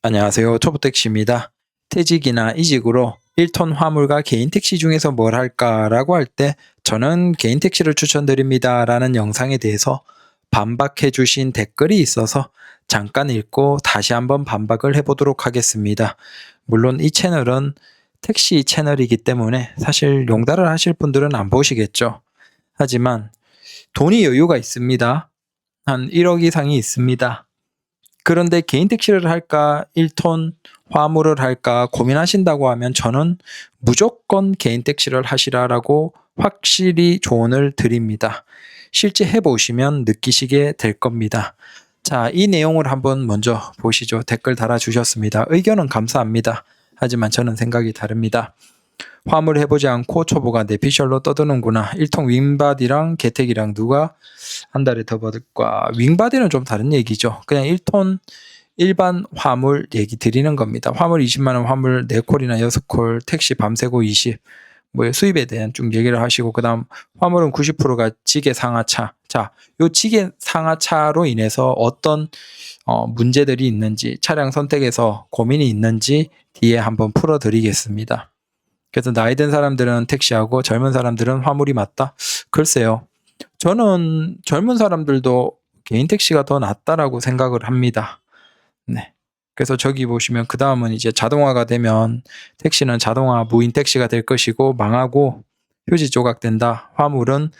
안녕하세요. 초보택시입니다. 퇴직이나 이직으로 1톤 화물과 개인 택시 중에서 뭘 할까라고 할 때 저는 개인 택시를 추천드립니다 라는 영상에 대해서 반박해 주신 댓글이 있어서 잠깐 읽고 다시 한번 반박을 해보도록 하겠습니다. 물론 이 채널은 택시 채널이기 때문에 사실 용달을 하실 분들은 안 보시겠죠. 하지만 돈이 여유가 있습니다. 한 1억 이상이 있습니다. 그런데 개인 택시를 할까 1톤 화물을 할까 고민하신다고 하면 저는 무조건 개인 택시를 하시라라고 확실히 조언을 드립니다. 실제 해보시면 느끼시게 될 겁니다. 자, 이 내용을 한번 먼저 보시죠. 댓글 달아주셨습니다. 의견은 감사합니다. 하지만 저는 생각이 다릅니다. 화물 해보지 않고 초보가 내피셜로 떠드는구나. 1톤 윙바디랑 개택이랑 누가 한 달에 더 받을까? 윙바디는 좀 다른 얘기죠. 그냥 1톤 일반 화물 얘기 드리는 겁니다. 화물 20만원 화물 4콜이나 6콜 택시 밤새고 20 뭐 수입에 대한 쭉 얘기를 하시고 그 다음 화물은 90%가 지게 상하차. 자, 요 지게 상하차로 인해서 어떤 문제들이 있는지 차량 선택에서 고민이 있는지 뒤에 한번 풀어드리겠습니다. 그래서 나이 든 사람들은 택시하고 젊은 사람들은 화물이 맞다? 글쎄요. 저는 젊은 사람들도 개인 택시가 더 낫다라고 생각을 합니다. 네. 그래서 저기 보시면 그 다음은 이제 자동화가 되면 택시는 자동화 무인 택시가 될 것이고 망하고 휴지 조각된다. 화물은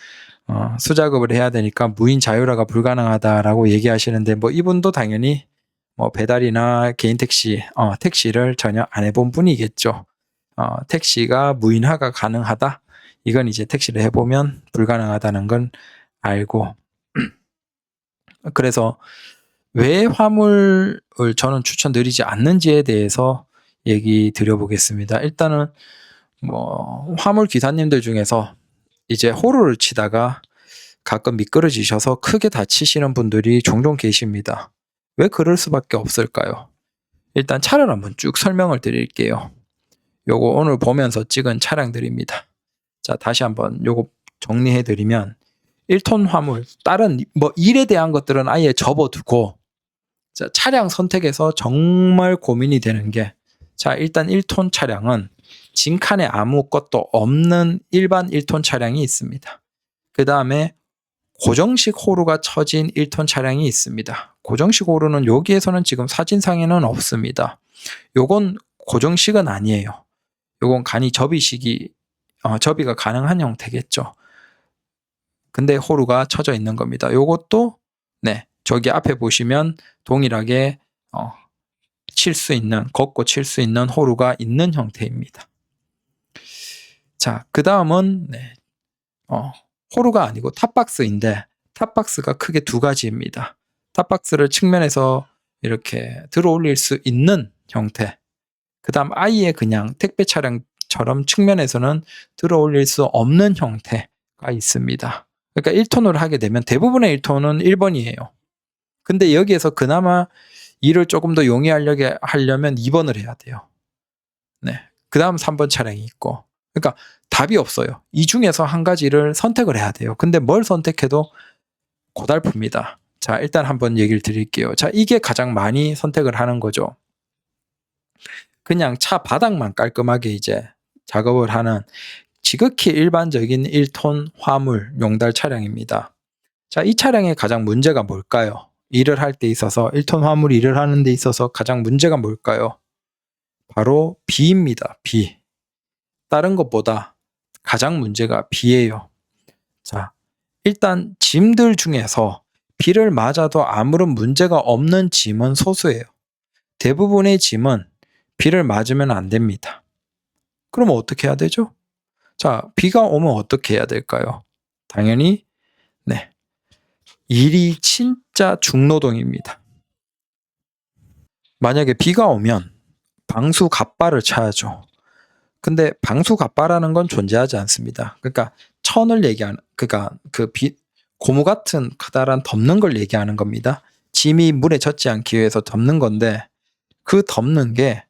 수작업을 해야 되니까 무인 자율화가 불가능하다라고 얘기하시는데 뭐 이분도 당연히 뭐 배달이나 개인 택시, 택시를 전혀 안 해본 분이겠죠. 택시가 무인화가 가능하다. 이건 이제 택시를 해보면 불가능하다는 건 알고 그래서 왜 화물을 저는 추천드리지 않는지에 대해서 얘기 드려보겠습니다. 일단은 뭐 화물 기사님들 중에서 이제 호루를 치다가 가끔 미끄러지셔서 크게 다치시는 분들이 종종 계십니다. 왜 그럴 수밖에 없을까요? 일단 차를 한번 쭉 설명을 드릴게요. 요거 오늘 보면서 찍은 차량들입니다. 자, 다시 한번 요거 정리해 드리면 1톤 화물, 다른 뭐 일에 대한 것들은 아예 접어두고 자, 차량 선택에서 정말 고민이 되는 게 자, 일단 1톤 차량은 진칸에 아무것도 없는 일반 1톤 차량이 있습니다. 그 다음에 고정식 호루가 쳐진 1톤 차량이 있습니다. 고정식 호루는 여기에서는 지금 사진상에는 없습니다. 요건 고정식은 아니에요. 요건 간이 접이식이 접이가 가능한 형태겠죠. 근데 호루가 쳐져 있는 겁니다. 요것도 네, 저기 앞에 보시면 동일하게 칠 수 있는, 걷고 칠 수 있는 호루가 있는 형태입니다. 자, 그 다음은 네, 호루가 아니고 탑박스인데 탑박스가 크게 두 가지입니다. 탑박스를 측면에서 이렇게 들어 올릴 수 있는 형태. 그 다음 아예 그냥 택배 차량처럼 측면에서는 들어 올릴 수 없는 형태가 있습니다. 그러니까 1톤으로 하게 되면 대부분의 1톤은 1번이에요. 근데 여기에서 그나마 일을 조금 더 용이하려면 2번을 해야 돼요. 네. 그 다음 3번 차량이 있고. 그러니까 답이 없어요. 이 중에서 한 가지를 선택을 해야 돼요. 근데 뭘 선택해도 고달픕니다. 자, 일단 한번 얘기를 드릴게요. 자, 이게 가장 많이 선택을 하는 거죠. 그냥 차 바닥만 깔끔하게 이제 작업을 하는 지극히 일반적인 1톤 화물 용달 차량입니다. 자, 이 차량의 가장 문제가 뭘까요? 일을 할 때 있어서 1톤 화물 일을 하는 데 있어서 가장 문제가 뭘까요? 바로 비입니다. 비. 다른 것보다 가장 문제가 비예요. 자, 일단 짐들 중에서 비를 맞아도 아무런 문제가 없는 짐은 소수예요. 대부분의 짐은 비를 맞으면 안 됩니다. 그러면 어떻게 해야 되죠? 자, 비가 오면 어떻게 해야 될까요? 당연히 네, 일이 진짜 중노동입니다. 만약에 비가 오면 방수 갓바를 쳐야죠. 근데 방수 갓바라는 건 존재하지 않습니다. 그러니까 천을 얘기하는, 그러니까 고무 같은 커다란 덮는 걸 얘기하는 겁니다. 짐이 물에 젖지 않기 위해서 덮는 건데 그 덮는 게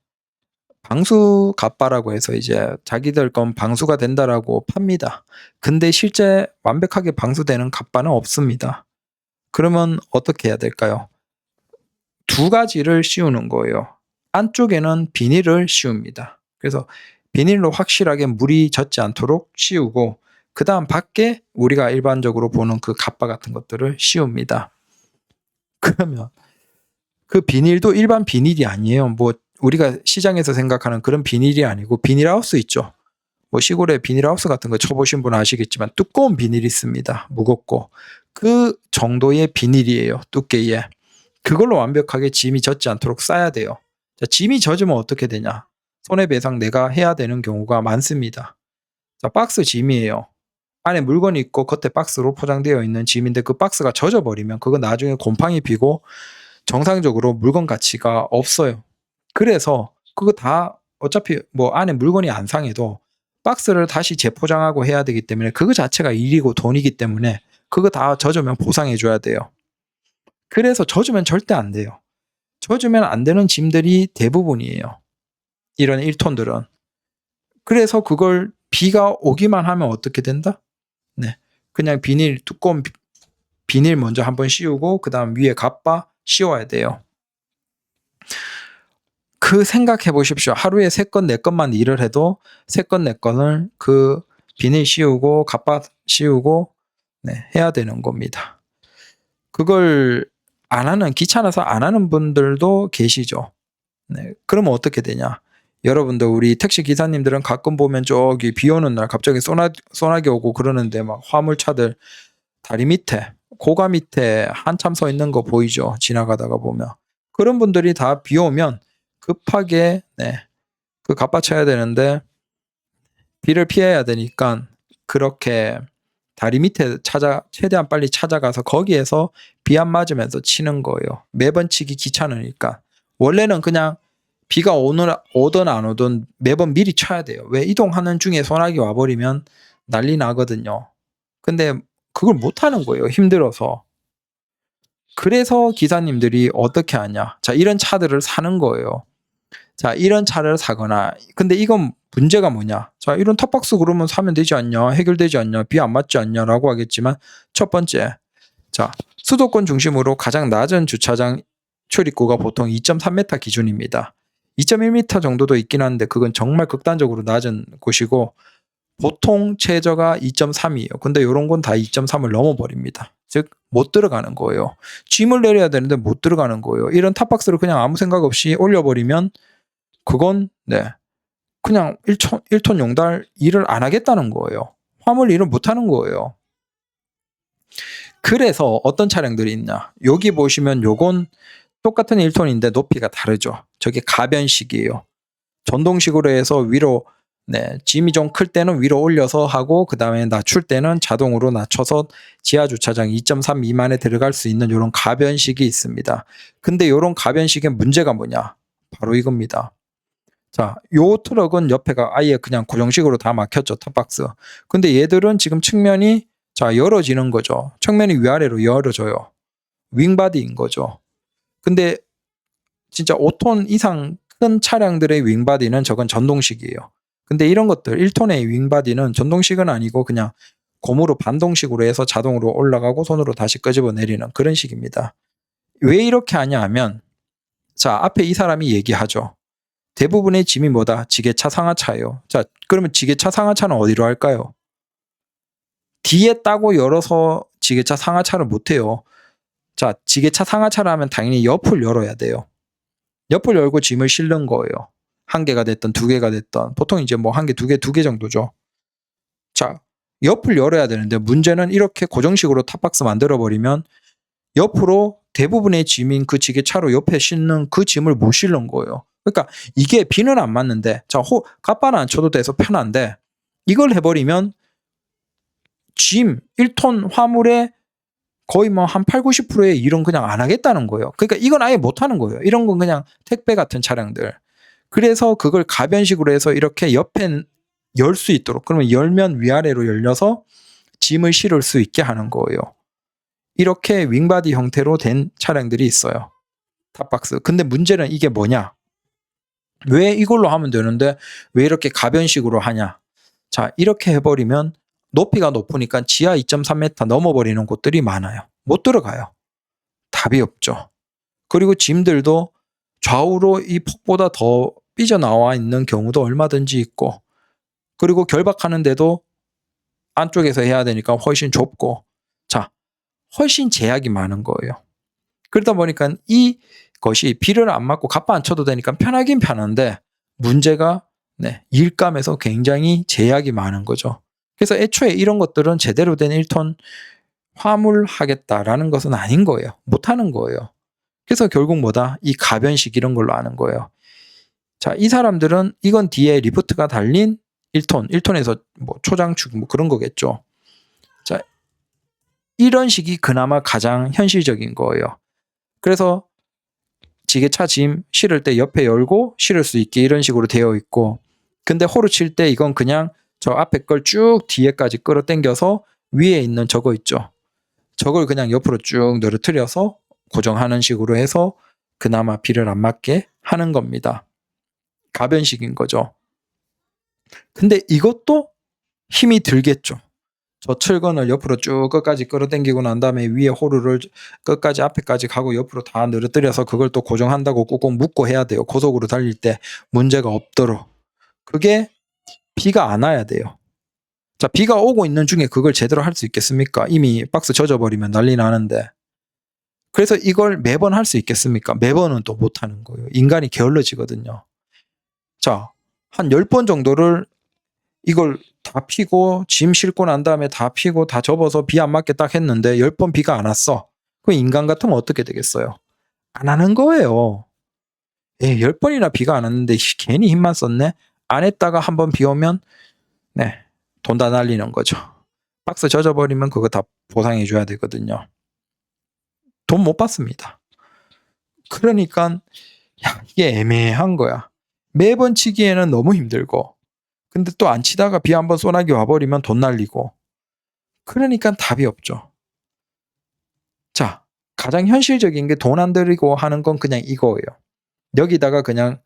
방수 갓바라고 해서 이제 자기들 건 방수가 된다라고 팝니다. 근데 실제 완벽하게 방수되는 갓바는 없습니다. 그러면 어떻게 해야 될까요? 두 가지를 씌우는 거예요. 안쪽에는 비닐을 씌웁니다. 그래서 비닐로 확실하게 물이 젖지 않도록 씌우고 그 다음 밖에 우리가 일반적으로 보는 그 갑바 같은 것들을 씌웁니다. 그러면 그 비닐도 일반 비닐이 아니에요. 뭐 우리가 시장에서 생각하는 그런 비닐이 아니고 비닐하우스 있죠. 뭐 시골에 비닐하우스 같은 거 쳐보신 분은 아시겠지만 두꺼운 비닐이 있습니다. 무겁고 그 정도의 비닐이에요. 두께에. 그걸로 완벽하게 짐이 젖지 않도록 싸야 돼요. 자, 짐이 젖으면 어떻게 되냐? 손해배상 내가 해야 되는 경우가 많습니다. 자, 박스 짐이에요. 안에 물건이 있고 겉에 박스로 포장되어 있는 짐인데 그 박스가 젖어버리면 그건 나중에 곰팡이 피고 정상적으로 물건 가치가 없어요. 그래서 그거 다 어차피 뭐 안에 물건이 안 상해도 박스를 다시 재포장하고 해야 되기 때문에 그거 자체가 일이고 돈이기 때문에 그거 다 젖으면 보상해 줘야 돼요. 그래서 젖으면 절대 안 돼요. 젖으면 안 되는 짐들이 대부분이에요. 이런 1톤들은. 그래서 그걸 비가 오기만 하면 어떻게 된다? 네, 그냥 비닐 두꺼운 비닐 먼저 한번 씌우고 그 다음 위에 갑바 씌워야 돼요. 그 생각해 보십시오. 하루에 3건 4건만 일을 해도 3건 4건을 그 비닐 씌우고 갑바 씌우고 네, 해야 되는 겁니다. 그걸 안 하는 귀찮아서 안 하는 분들도 계시죠. 네, 그러면 어떻게 되냐? 여러분들 우리 택시 기사님들은 가끔 보면 저기 비 오는 날 갑자기 소나기 오고 그러는데 막 화물차들 다리 밑에 고가 밑에 한참 서 있는 거 보이죠? 지나가다가 보면 그런 분들이 다 비 오면 급하게 네, 그 갑받쳐야 되는데 비를 피해야 되니까 그렇게 다리 밑에 최대한 빨리 찾아가서 거기에서 비 안 맞으면서 치는 거예요. 매번 치기 귀찮으니까. 원래는 그냥 비가 오든 안 오든 매번 미리 쳐야 돼요. 왜 이동하는 중에 소나기 와버리면 난리 나거든요. 근데 그걸 못 하는 거예요. 힘들어서. 그래서 기사님들이 어떻게 하냐. 자, 이런 차들을 사는 거예요. 자, 이런 차를 사거나 근데 이건 문제가 뭐냐. 자, 이런 탑박스 그러면 사면 되지 않냐. 해결되지 않냐. 비 안 맞지 않냐 라고 하겠지만 첫 번째, 자, 수도권 중심으로 가장 낮은 주차장 출입구가 보통 2.3m 기준입니다. 2.1m 정도도 있긴 한데 그건 정말 극단적으로 낮은 곳이고 보통 최저가 2.3이에요. 근데 이런 건 다 2.3을 넘어버립니다. 즉 못 들어가는 거예요. 짐을 내려야 되는데 못 들어가는 거예요. 이런 탑박스를 그냥 아무 생각 없이 올려버리면 그건 네, 그냥 1톤 용달 일을 안 하겠다는 거예요. 화물 일을 못 하는 거예요. 그래서 어떤 차량들이 있냐. 여기 보시면 요건 똑같은 1톤인데 높이가 다르죠. 저게 가변식이에요. 전동식으로 해서 위로 네, 짐이 좀 클 때는 위로 올려서 하고 그 다음에 낮출 때는 자동으로 낮춰서 지하 주차장 2.3 미만에 들어갈 수 있는 이런 가변식이 있습니다. 근데 이런 가변식의 문제가 뭐냐? 바로 이겁니다. 자, 요 트럭은 옆에가 아예 그냥 고정식으로 다 막혔죠. 탑박스. 근데 얘들은 지금 측면이 자 열어지는 거죠. 측면이 위아래로 열어져요. 윙바디인 거죠. 근데 진짜 5톤 이상 큰 차량들의 윙바디는 저건 전동식이에요. 근데 이런 것들 1톤의 윙바디는 전동식은 아니고 그냥 고무로 반동식으로 해서 자동으로 올라가고 손으로 다시 끄집어 내리는 그런 식입니다. 왜 이렇게 하냐 하면 자, 앞에 이 사람이 얘기하죠. 대부분의 짐이 뭐다? 지게차 상하차예요. 자, 그러면 지게차 상하차는 어디로 할까요? 뒤에 따고 열어서 지게차 상하차를 못해요. 자, 지게차 상하차를 하면 당연히 옆을 열어야 돼요. 옆을 열고 짐을 실는 거예요. 1개가 됐든 2개가 됐든 보통 이제 뭐 1개, 2개, 2개 정도죠. 자, 옆을 열어야 되는데 문제는 이렇게 고정식으로 탑박스 만들어 버리면 옆으로 대부분의 짐인 그 지게차로 옆에 싣는 그 짐을 못 실는 거예요. 그러니까 이게 비는 안 맞는데 자, 갑바는 안 쳐도 돼서 편한데 이걸 해버리면 짐 1톤 화물에 거의 뭐 한 8, 90%의 일은 그냥 안 하겠다는 거예요. 그러니까 이건 아예 못 하는 거예요. 이런 건 그냥 택배 같은 차량들. 그래서 그걸 가변식으로 해서 이렇게 옆에 열 수 있도록 그러면 열면 위아래로 열려서 짐을 실을 수 있게 하는 거예요. 이렇게 윙바디 형태로 된 차량들이 있어요. 탑박스. 근데 문제는 이게 뭐냐? 왜 이걸로 하면 되는데 왜 이렇게 가변식으로 하냐? 자, 이렇게 해버리면 높이가 높으니까 지하 2.3m 넘어버리는 곳들이 많아요. 못 들어가요. 답이 없죠. 그리고 짐들도 좌우로 이 폭보다 더 삐져나와 있는 경우도 얼마든지 있고, 그리고 결박하는데도 안쪽에서 해야 되니까 훨씬 좁고, 자, 훨씬 제약이 많은 거예요. 그러다 보니까 이것이 비를 안 맞고 갑바 안 쳐도 되니까 편하긴 편한데, 문제가 일감에서 굉장히 제약이 많은 거죠. 그래서 애초에 이런 것들은 제대로 된 1톤 화물하겠다라는 것은 아닌 거예요. 못하는 거예요. 그래서 결국 뭐다? 이 가변식 이런 걸로 아는 거예요. 자, 이 사람들은 이건 뒤에 리프트가 달린 1톤, 1톤에서 뭐 초장축 뭐 그런 거겠죠. 자, 이런 식이 그나마 가장 현실적인 거예요. 그래서 지게차 짐 실을 때 옆에 열고 실을 수 있게 이런 식으로 되어 있고, 근데 호루 칠 때 이건 그냥 저 앞에 걸 쭉 뒤에까지 끌어당겨서 위에 있는 저거 있죠. 저걸 그냥 옆으로 쭉 늘어뜨려서 고정하는 식으로 해서 그나마 비를 안 맞게 하는 겁니다. 가변식인 거죠. 근데 이것도 힘이 들겠죠. 저 철근을 옆으로 쭉 끝까지 끌어당기고 난 다음에 위에 호루를 끝까지 앞에까지 가고 옆으로 다 늘어뜨려서 그걸 또 고정한다고 꾹꾹 묶고 해야 돼요. 고속으로 달릴 때 문제가 없도록. 그게 비가 안 와야 돼요. 자, 비가 오고 있는 중에 그걸 제대로 할 수 있겠습니까? 이미 박스 젖어버리면 난리 나는데. 그래서 이걸 매번 할 수 있겠습니까? 매번은 또 못하는 거예요. 인간이 게을러지거든요. 자, 한 10번 정도를 이걸 다 피고 짐 싣고 난 다음에 다 피고 다 접어서 비 안 맞게 딱 했는데 10번 비가 안 왔어. 그 인간 같으면 어떻게 되겠어요? 안 하는 거예요. 10번이나 비가 안 왔는데 괜히 힘만 썼네? 안 했다가 한번 비 오면 돈 다 날리는 거죠. 박스 젖어버리면 그거 다 보상해 줘야 되거든요. 돈 못 받습니다. 그러니까 이게 애매한 거야. 매번 치기에는 너무 힘들고, 근데 또 안 치다가 비 한번 소나기 와버리면 돈 날리고, 그러니까 답이 없죠. 자, 가장 현실적인 게 돈 안 들이고 하는 건 그냥 이거예요. 여기다가 그냥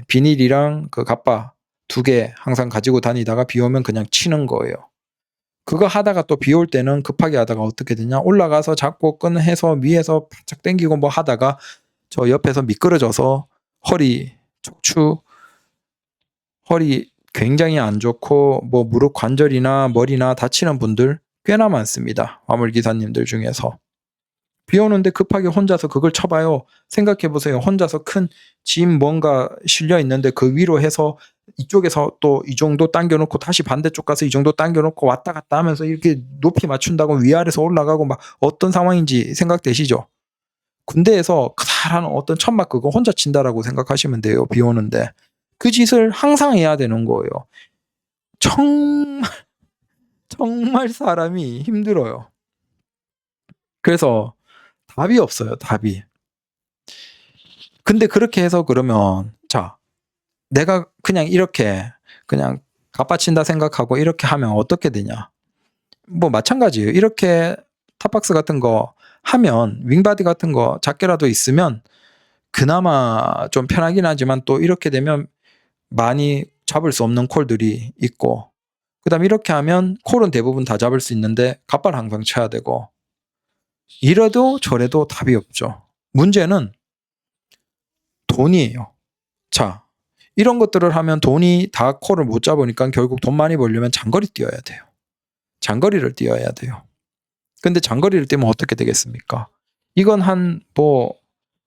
비닐이랑 그 갑바 2개 항상 가지고 다니다가 비 오면 그냥 치는 거예요. 그거 하다가 또 비 올 때는 급하게 하다가 어떻게 되냐? 올라가서 잡고 끈해서 위에서 바짝 당기고 뭐 하다가 저 옆에서 미끄러져서 허리 척추, 허리 굉장히 안 좋고 뭐 무릎 관절이나 머리나 다치는 분들 꽤나 많습니다. 화물 기사님들 중에서. 비 오는데 급하게 혼자서 그걸 쳐봐요. 생각해보세요. 혼자서 큰 짐 뭔가 실려 있는데 그 위로 해서 이쪽에서 또 이 정도 당겨놓고 다시 반대쪽 가서 이 정도 당겨놓고 왔다 갔다 하면서 이렇게 높이 맞춘다고 위아래서 올라가고 막 어떤 상황인지 생각되시죠? 군대에서 커다란 어떤 천막 그거 혼자 친다라고 생각하시면 돼요. 비 오는데. 그 짓을 항상 해야 되는 거예요. 정말 사람이 힘들어요. 그래서 답이 없어요. 답이. 근데 그렇게 해서 그러면 자, 내가 그냥 이렇게 그냥 갑받친다 생각하고 이렇게 하면 어떻게 되냐? 뭐 마찬가지예요. 이렇게 탑박스 같은 거 하면 윙바디 같은 거 작게라도 있으면 그나마 좀 편하긴 하지만 또 이렇게 되면 많이 잡을 수 없는 콜들이 있고, 그다음 이렇게 하면 콜은 대부분 다 잡을 수 있는데 갑발 항상 쳐야 되고, 이래도 저래도 답이 없죠. 문제는 돈이에요. 자, 이런 것들을 하면 돈이 다 콜을 못 잡으니까 결국 돈 많이 벌려면 장거리 뛰어야 돼요. 장거리를 뛰어야 돼요. 근데 장거리를 뛰면 어떻게 되겠습니까? 이건 한 뭐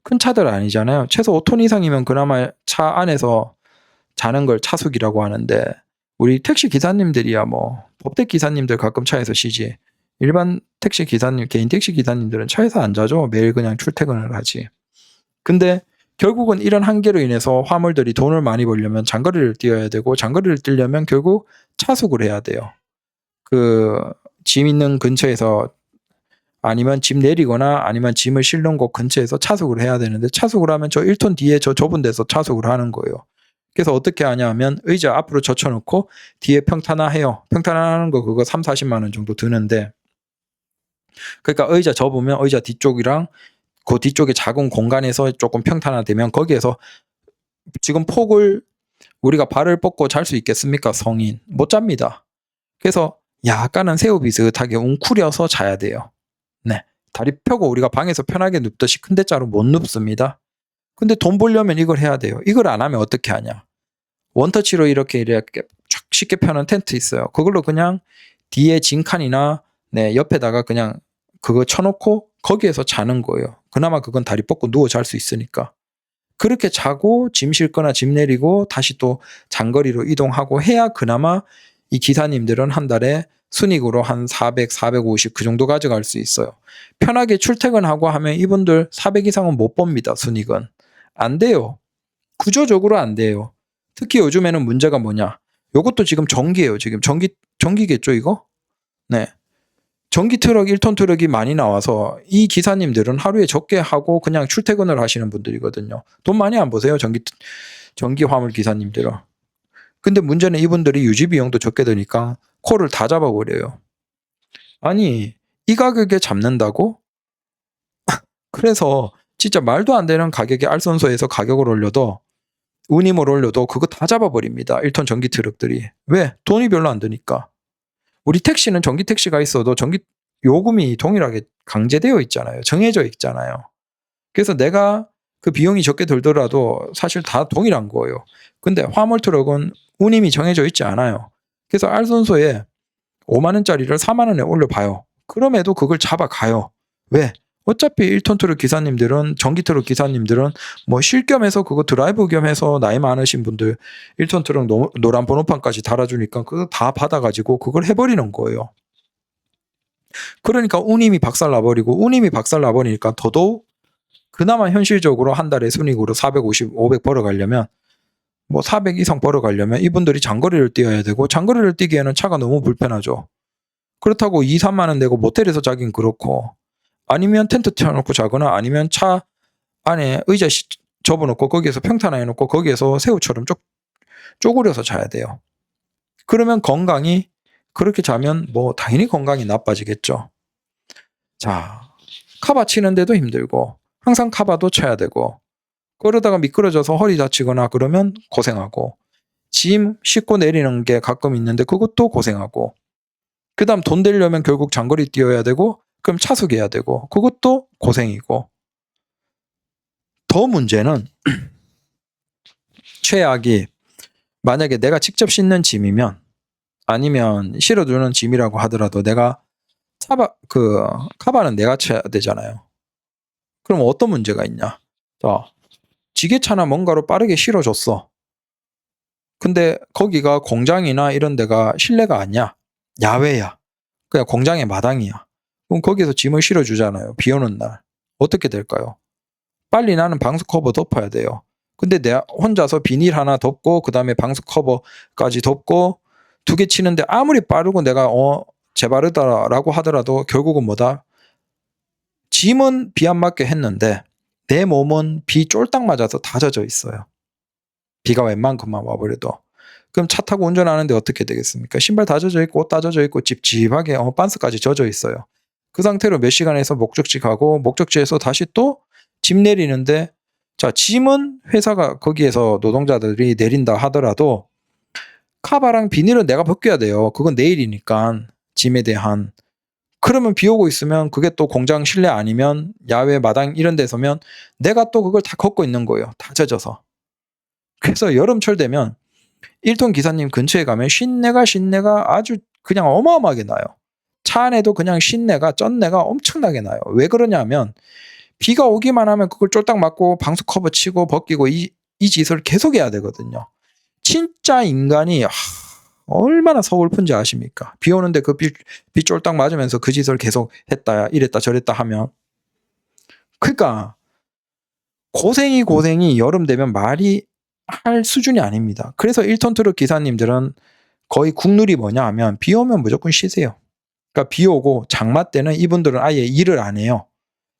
큰 차들 아니잖아요. 최소 5톤 이상이면 그나마 차 안에서 자는 걸 차숙이라고 하는데, 우리 택시 기사님들이야 뭐 법대 기사님들 가끔 차에서 쉬지, 일반 택시 기사님, 개인 택시 기사님들은 차에서 안 자죠. 매일 그냥 출퇴근을 하지. 근데 결국은 이런 한계로 인해서 화물들이 돈을 많이 벌려면 장거리를 뛰어야 되고, 장거리를 뛰려면 결국 차숙을 해야 돼요. 그 짐 있는 근처에서, 아니면 짐 내리거나 아니면 짐을 실는 곳 근처에서 차숙을 해야 되는데, 차숙을 하면 저 1톤 뒤에 저 좁은 데서 차숙을 하는 거예요. 그래서 어떻게 하냐면 의자 앞으로 젖혀놓고 뒤에 평탄화해요. 평탄화하는 거 그거 3-40만 원 정도 드는데, 그러니까 의자 접으면 의자 뒤쪽이랑 그 뒤쪽에 작은 공간에서 조금 평탄화되면 거기에서 지금 폭을 우리가 발을 뻗고 잘 수 있겠습니까? 성인 못 잡니다. 그래서 약간은 새우 비슷하게 웅크려서 자야 돼요. 다리 펴고 우리가 방에서 편하게 눕듯이 큰 대자로 못 눕습니다. 근데 돈 벌려면 이걸 해야 돼요. 이걸 안 하면 어떻게 하냐. 원터치로 이렇게 쫙 쉽게 펴는 텐트 있어요. 그걸로 그냥 뒤에 진칸이나 옆에다가 그냥 그거 쳐놓고 거기에서 자는 거예요. 그나마 그건 다리 뻗고 누워 잘 수 있으니까. 그렇게 자고 짐 싣거나 짐 내리고 다시 또 장거리로 이동하고 해야 그나마 이 기사님들은 한 달에 순익으로 한 400, 450 그 정도 가져갈 수 있어요. 편하게 출퇴근하고 하면 이분들 400 이상은 못 법니다. 순익은. 안 돼요. 구조적으로 안 돼요. 특히 요즘에는 문제가 뭐냐. 요것도 지금 전기예요. 지금 전기겠죠 이거? 네. 전기 트럭 1톤 트럭이 많이 나와서 이 기사님들은 하루에 적게 하고 그냥 출퇴근을 하시는 분들이거든요. 돈 많이 안 버세요. 전기 화물 기사님들은. 근데 문제는 이분들이 유지 비용도 적게 드니까 코를 다 잡아버려요. 아니 이 가격에 잡는다고? 그래서 진짜 말도 안 되는 가격에 알선소에서 가격을 올려도 운임을 올려도 그거 다 잡아버립니다. 1톤 전기 트럭들이. 왜? 돈이 별로 안 드니까. 우리 택시는 전기 택시가 있어도 전기 요금이 동일하게 강제되어 있잖아요. 정해져 있잖아요. 그래서 내가 그 비용이 적게 들더라도 사실 다 동일한 거예요. 근데 화물 트럭은 운임이 정해져 있지 않아요. 그래서 알선소에 5만 원짜리를 4만 원에 올려봐요. 그럼에도 그걸 잡아가요. 왜? 어차피 1톤 트럭 기사님들은 전기 트럭 기사님들은 뭐 쉴 겸해서 그거 드라이브 겸해서 나이 많으신 분들 1톤 트럭 노란 번호판까지 달아주니까 그거 다 받아가지고 그걸 해버리는 거예요. 그러니까 운임이 박살나버리고 운임이 박살나버리니까 더더욱 그나마 현실적으로 한 달에 순익으로 450, 500 벌어가려면 뭐 400 이상 벌어가려면 이분들이 장거리를 뛰어야 되고 장거리를 뛰기에는 차가 너무 불편하죠. 그렇다고 2, 3만 원 내고 모텔에서 자긴 그렇고 아니면 텐트 쳐놓고 자거나 아니면 차 안에 의자 접어놓고 거기에서 평탄화 해놓고 거기에서 새우처럼 쪼그려서 자야 돼요. 그러면 건강이 그렇게 자면 뭐 당연히 건강이 나빠지겠죠. 자, 카바 치는데도 힘들고 항상 카바도 쳐야 되고 그러다가 미끄러져서 허리 다치거나 그러면 고생하고 짐 싣고 내리는 게 가끔 있는데 그것도 고생하고 그 다음 돈 되려면 결국 장거리 뛰어야 되고 그럼 차숙해야 되고 그것도 고생이고 더 문제는 최악이 만약에 내가 직접 싣는 짐이면 아니면 실어주는 짐이라고 하더라도 내가 카바는 내가 쳐야 되잖아요. 그럼 어떤 문제가 있냐? 자, 지게차나 뭔가로 빠르게 실어줬어. 근데 거기가 공장이나 이런 데가 실내가 아니야. 야외야. 그냥 공장의 마당이야. 그럼 거기서 짐을 실어주잖아요. 비 오는 날. 어떻게 될까요? 빨리 나는 방수 커버 덮어야 돼요. 근데 내가 혼자서 비닐 하나 덮고 그 다음에 방수 커버까지 덮고 2개 치는데 아무리 빠르고 내가 재바르다라고 하더라도 결국은 뭐다? 짐은 비 안 맞게 했는데 내 몸은 비 쫄딱 맞아서 다 젖어 있어요. 비가 웬만큼만 와버려도. 그럼 차 타고 운전하는데 어떻게 되겠습니까? 신발 다 젖어 있고 옷 다 젖어 있고 찝찝하게 반스까지 젖어 있어요. 그 상태로 몇 시간에서 목적지 가고 목적지에서 다시 또 짐 내리는데 자 짐은 회사가 거기에서 노동자들이 내린다 하더라도 카바랑 비닐은 내가 벗겨야 돼요. 그건 내일이니까 짐에 대한. 그러면 비 오고 있으면 그게 또 공장 실내 아니면 야외 마당 이런 데서면 내가 또 그걸 다 걷고 있는 거예요. 다 젖어서. 그래서 여름철 되면 1톤 기사님 근처에 가면 쉰내가 아주 그냥 어마어마하게 나요. 차 안에도 그냥 쉰내가 쩐내가 엄청나게 나요. 왜 그러냐면 비가 오기만 하면 그걸 쫄딱 맞고 방수 커버 치고 벗기고 이 짓을 계속 해야 되거든요. 진짜 인간이 얼마나 서글픈지 아십니까? 비 오는데 그 비 쫄딱 맞으면서 그 짓을 계속 했다 이랬다 저랬다 하면 그러니까 고생이 여름 되면 말이 할 수준이 아닙니다. 그래서 1톤 트럭 기사님들은 거의 국룰이 뭐냐 하면 비 오면 무조건 쉬세요. 그러니까 비 오고 장마 때는 이분들은 아예 일을 안 해요.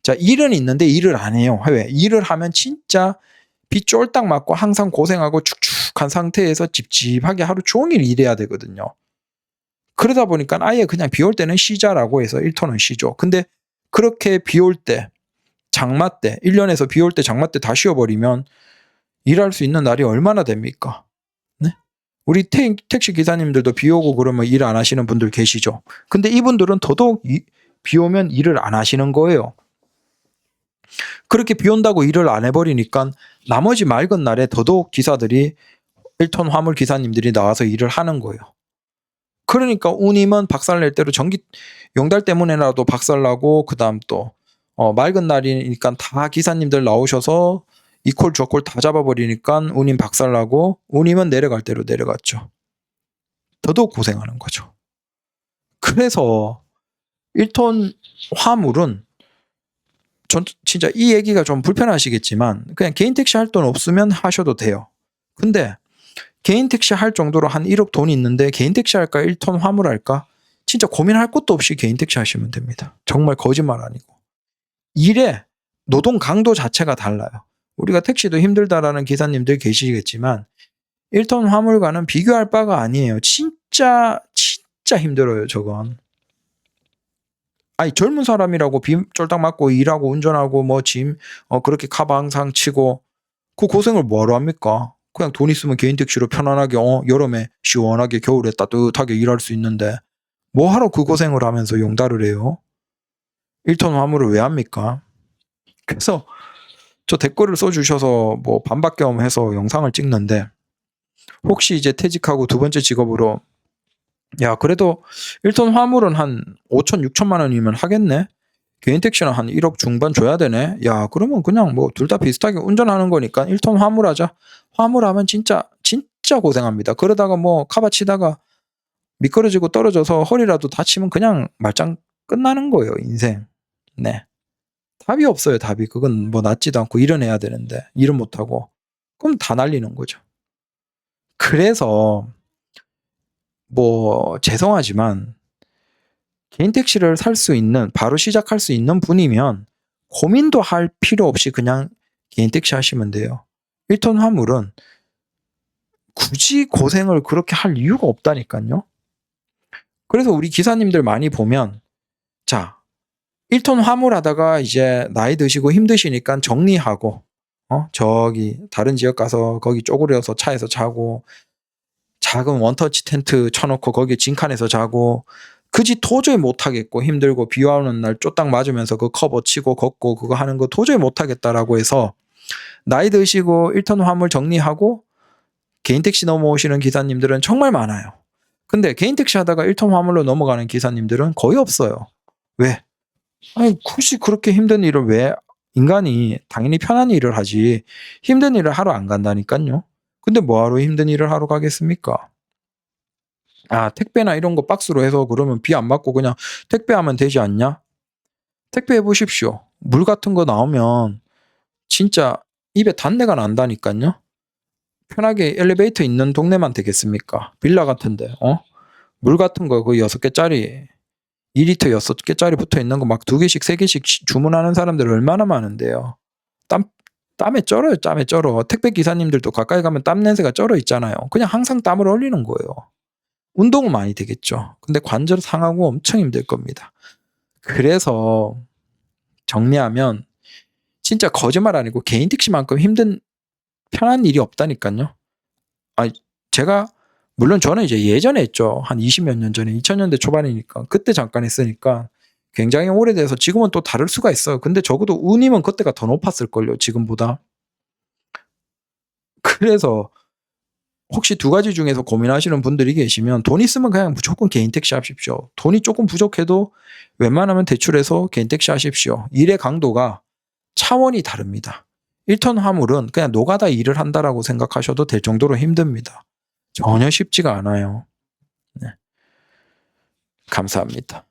자, 일은 있는데 일을 안 해요. 왜? 일을 하면 진짜 비 쫄딱 맞고 항상 고생하고 축축한 상태에서 찝찝하게 하루 종일 일해야 되거든요. 그러다 보니까 아예 그냥 비 올 때는 쉬자라고 해서 1톤은 쉬죠. 근데 그렇게 비 올 때, 장마 때, 1년에서 비 올 때 장마 때 다 쉬어버리면 일할 수 있는 날이 얼마나 됩니까? 네? 우리 택시 기사님들도 비 오고 그러면 일 안 하시는 분들 계시죠. 근데 이분들은 더더욱 비 오면 일을 안 하시는 거예요. 그렇게 비 온다고 일을 안 해버리니까 나머지 맑은 날에 더더욱 기사들이 1톤 화물 기사님들이 나와서 일을 하는 거예요. 그러니까 운임은 박살낼 대로 용달 때문에라도 박살나고, 그 다음 또 맑은 날이니까 다 기사님들 나오셔서 이콜 저콜 다 잡아버리니까 운임 박살나고, 운임은 내려갈 대로 내려갔죠. 더더욱 고생하는 거죠. 그래서 1톤 화물은 전 진짜 이 얘기가 좀 불편하시겠지만 그냥 개인 택시 할 돈 없으면 하셔도 돼요. 근데 개인 택시 할 정도로 한 1억 돈이 있는데 개인 택시 할까 1톤 화물 할까? 진짜 고민할 것도 없이 개인 택시 하시면 됩니다. 정말 거짓말 아니고. 일의 노동 강도 자체가 달라요. 우리가 택시도 힘들다라는 기사님들 계시겠지만 1톤 화물과는 비교할 바가 아니에요. 진짜 힘들어요, 저건. 아니, 젊은 사람이라고 비 쫄딱 맞고 일하고 운전하고 뭐 짐 그렇게 카방상 치고 그 고생을 뭐하러 합니까? 그냥 돈 있으면 개인 택시로 편안하게 여름에 시원하게 겨울에 따뜻하게 일할 수 있는데 뭐하러 그 고생을 하면서 용달을 해요? 1톤 화물을 왜 합니까? 그래서 저 댓글을 써주셔서 뭐 반박 겸해서 영상을 찍는데, 혹시 이제 퇴직하고 두 번째 직업으로 야 그래도 1톤 화물은 한 5천 6천만 원이면 하겠네, 개인 택시는 한 1억 중반 줘야 되네, 야 그러면 그냥 뭐 둘 다 비슷하게 운전하는 거니까 1톤 화물하자. 화물하면 진짜 고생합니다. 그러다가 뭐 카바 치다가 미끄러지고 떨어져서 허리라도 다치면 그냥 말짱 끝나는 거예요, 인생. 네, 답이 없어요. 답이. 그건 뭐 낫지도 않고 일은 해야 되는데 일은 못하고 그럼 다 날리는 거죠. 그래서 뭐 죄송하지만 개인 택시를 살 수 있는, 바로 시작할 수 있는 분이면 고민도 할 필요 없이 그냥 개인 택시 하시면 돼요. 1톤 화물은 굳이 고생을 그렇게 할 이유가 없다니까요. 그래서 우리 기사님들 많이 보면, 자 1톤 화물 하다가 이제 나이 드시고 힘드시니까 정리하고 저기 다른 지역 가서 거기 쪼그려서 차에서 자고, 작은 원터치 텐트 쳐놓고 거기 징칸에서 자고, 그지 도저히 못하겠고 힘들고 비 오는 날 쪼딱 맞으면서 그 커버 치고 걷고 그거 하는 거 도저히 못하겠다라고 해서 나이 드시고 1톤 화물 정리하고 개인 택시 넘어오시는 기사님들은 정말 많아요. 근데 개인 택시 하다가 1톤 화물로 넘어가는 기사님들은 거의 없어요. 왜? 아니 굳이 그렇게 힘든 일을 왜, 인간이 당연히 편한 일을 하지 힘든 일을 하러 안 간다니까요. 근데 뭐하러 힘든 일을 하러 가겠습니까? 아 택배나 이런 거 박스로 해서 그러면 비 안 맞고 그냥 택배하면 되지 않냐? 택배 해보십시오. 물 같은 거 나오면 진짜 입에 단내가 난다니까요. 편하게 엘리베이터 있는 동네만 되겠습니까? 빌라 같은데 물 같은 거 그 6개짜리 2리터 6개짜리 붙어 있는 거 막 2개씩 3개씩 주문하는 사람들 얼마나 많은데요. 땀에 쩔어요. 땀에 쩔어. 택배 기사님들도 가까이 가면 땀 냄새가 쩔어 있잖아요. 그냥 항상 땀을 흘리는 거예요. 운동은 많이 되겠죠. 근데 관절 상하고 엄청 힘들 겁니다. 그래서 정리하면 진짜 거짓말 아니고 개인 택시만큼 힘든 편한 일이 없다니까요. 제가 물론 저는 이제 예전에 했죠. 한 20몇 년 전에 2000년대 초반이니까 그때 잠깐 했으니까 굉장히 오래돼서 지금은 또 다를 수가 있어요. 근데 적어도 운임은 그때가 더 높았을걸요, 지금보다. 그래서 혹시 두 가지 중에서 고민하시는 분들이 계시면 돈 있으면 그냥 무조건 개인 택시 하십시오. 돈이 조금 부족해도 웬만하면 대출해서 개인 택시 하십시오. 일의 강도가 차원이 다릅니다. 1톤 화물은 그냥 노가다 일을 한다라고 생각하셔도 될 정도로 힘듭니다. 전혀 쉽지가 않아요. 네. 감사합니다.